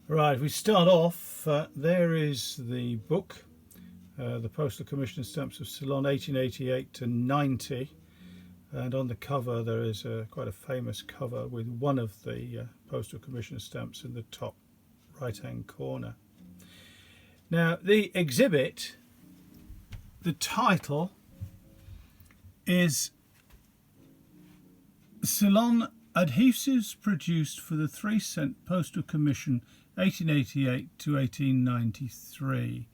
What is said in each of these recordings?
Right, if we start off, there is the book, the Postal Commission Stamps of Ceylon 1888 to 90, and on the cover there is quite a famous cover with one of the Postal Commission stamps in the top right hand corner. Now the exhibit, the title is Ceylon Adhesives Produced for the 3-cent Postal Commission 1888 to 1893.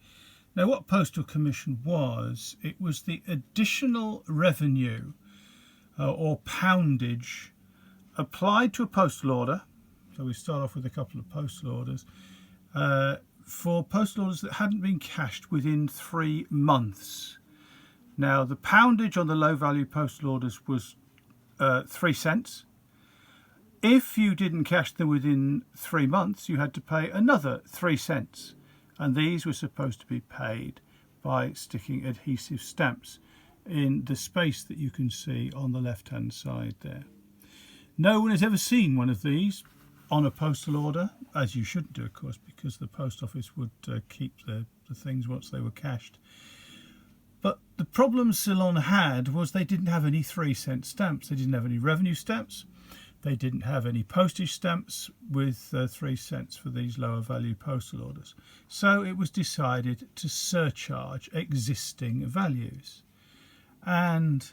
Now what Postal Commission was, it was the additional revenue or poundage applied to a postal order. So we start off with a couple of postal orders for postal orders that hadn't been cashed within 3 months. Now the poundage on the low value postal orders was 3 cents. If you didn't cash them within 3 months, you had to pay another 3 cents, and these were supposed to be paid by sticking adhesive stamps in the space that you can see on the left hand side there. No one has ever seen one of these on a postal order, as you shouldn't do, of course, because the post office would keep the things once they were cashed. But the problem Ceylon had was they didn't have any 3-cent stamps. They didn't have any revenue stamps. They didn't have any postage stamps with 3 cents for these lower value postal orders. So it was decided to surcharge existing values. And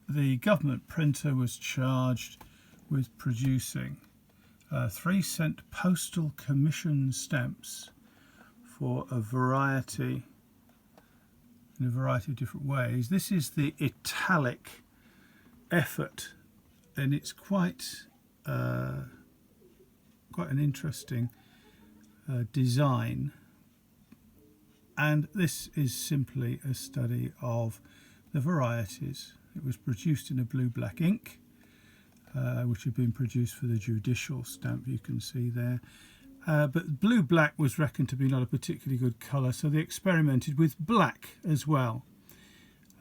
the government printer was charged with producing 3-cent Postal Commission stamps for in a variety of different ways. This is the italic effort, and it's quite an interesting design, and this is simply a study of the varieties. It was produced in a blue-black ink, which had been produced for the judicial stamp you can see there, but blue-black was reckoned to be not a particularly good colour, so they experimented with black as well,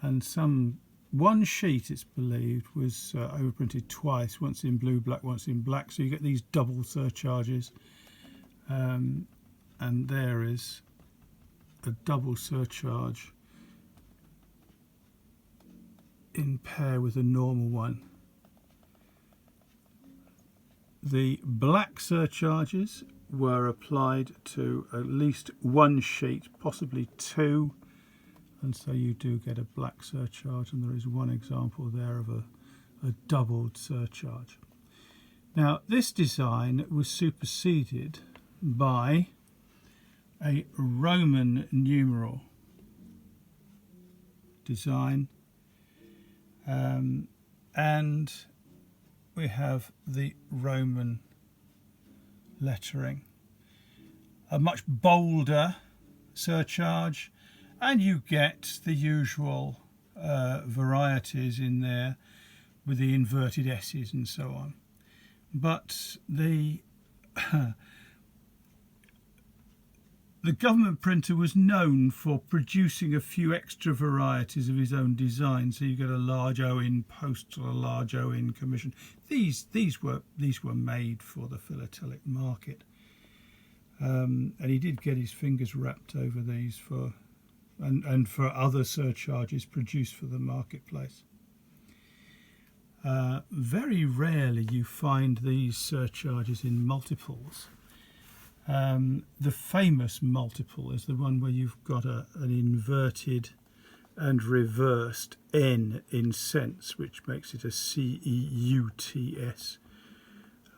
and one sheet, it's believed, was overprinted twice, once in blue-black, once in black, so you get these double surcharges. And there is a double surcharge in pair with a normal one. The black surcharges were applied to at least one sheet, possibly 2. And so you do get a black surcharge, and there is one example there of a doubled surcharge. Now this design was superseded by a Roman numeral design, and we have the Roman lettering, a much bolder surcharge, and you get the usual varieties in there with the inverted S's and so on. But the government printer was known for producing a few extra varieties of his own design. So you get a large O in Postal, a large O in Commission. These were made for the philatelic market, and he did get his fingers wrapped over these and for other surcharges produced for the marketplace. Very rarely you find these surcharges in multiples. The famous multiple is the one where you've got an inverted and reversed N in cents, which makes it a CEUTS.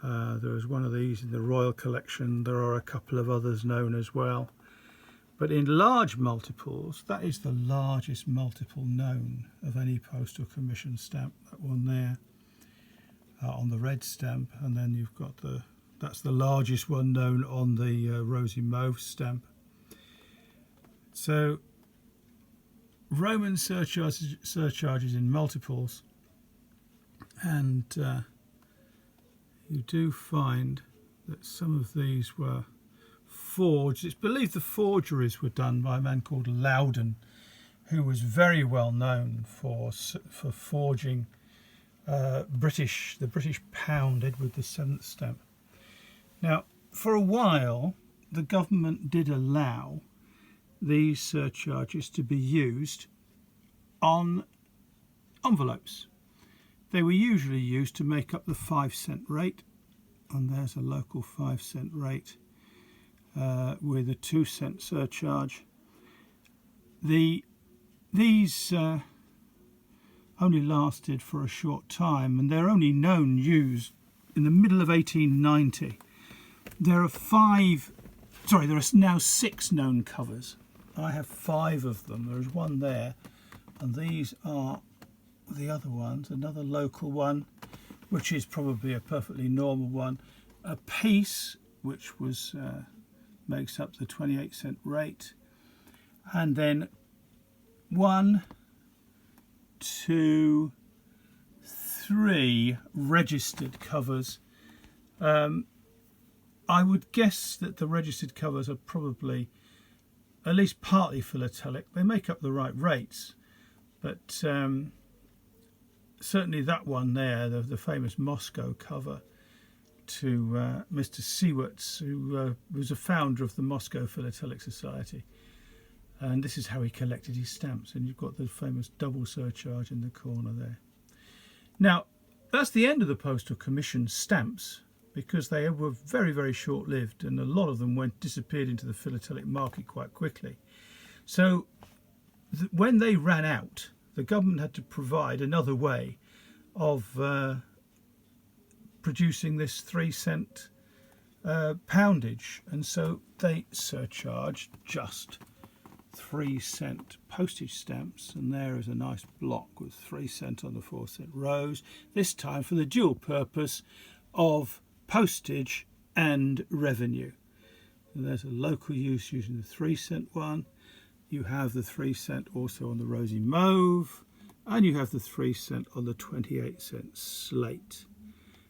There is one of these in the Royal Collection. There are a couple of others known as well. But in large multiples, that is the largest multiple known of any Postal Commission stamp, that one there on the red stamp, and then you've got that's the largest one known on the rosy mauve stamp. So Roman surcharges in multiples, and you do find that some of these were forged. It's believed the forgeries were done by a man called Loudon, who was very well known for forging the British pounded with the 7th stamp. Now for a while the government did allow these surcharges to be used on envelopes. They were usually used to make up the 5-cent rate, and there's a local 5-cent rate with a 2-cent surcharge. These only lasted for a short time, and they're only known used in the middle of 1890. There are now 6 known covers. I have 5 of them. There's one there, and these are the other ones. Another local one, which is probably a perfectly normal one. A piece, which was makes up the 28-cent rate, and then 1, 2, 3 registered covers. I would guess that the registered covers are probably at least partly philatelic. They make up the right rates, but certainly that one there, the famous Moscow cover to Mr. Seward's, who was a founder of the Moscow Philatelic Society. And this is how he collected his stamps, and you've got the famous double surcharge in the corner there. Now, that's the end of the Postal Commission stamps, because they were very, very short-lived, and a lot of them disappeared into the philatelic market quite quickly. So when they ran out, the government had to provide another way of producing this 3-cent poundage, and so they surcharged just 3-cent postage stamps, and there is a nice block with 3 cent on the 4-cent rows, this time for the dual purpose of postage and revenue. And there's a local use using the 3-cent one. You have the 3 cent also on the rosy mauve, and you have the 3 cent on the 28-cent slate.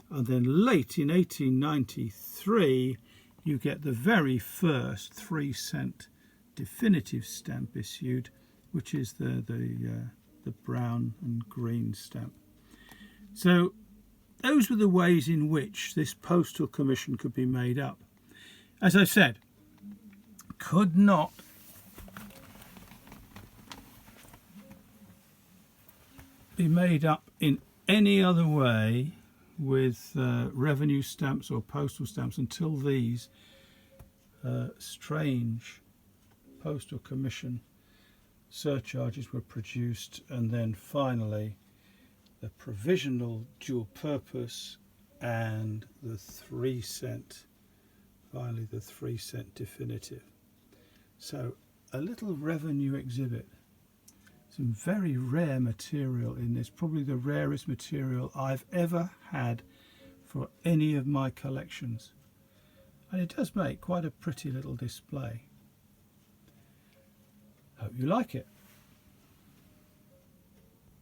And then late in 1893 you get the very first 3-cent definitive stamp issued, which is the brown and green stamp. So those were the ways in which this Postal Commission could be made up. As I said, could not be made up in any other way with revenue stamps or postal stamps until these strange Postal Commission surcharges were produced, and then finally the provisional dual purpose and the 3-cent, finally the 3-cent definitive. So a little revenue exhibit. Some very rare material in this, probably the rarest material I've ever had for any of my collections, and it does make quite a pretty little display. Hope you like it.